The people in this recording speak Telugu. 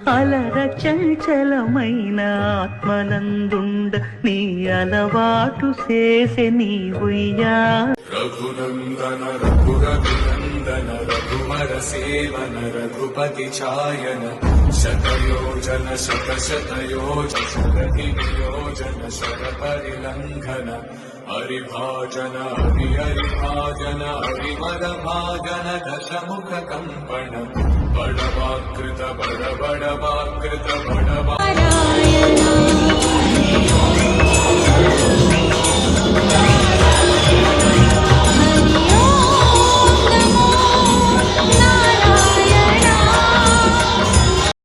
అలర చంచలమైన ఆత్మనందుండ నీ అలవాటు చేసే నీ ఉయ్యా రఘునందన రఘురఘునందన రఘువర సేవన రఘుపతి ఛాయన శతయోజన శతశతయోజన శరతి నియోజన శర పరిలంఘన హరిభాజన హరిహరిభాజన హరిమద భాజన దశముఖ కంపణ బడవాకృత బడబడవాకృత బడవా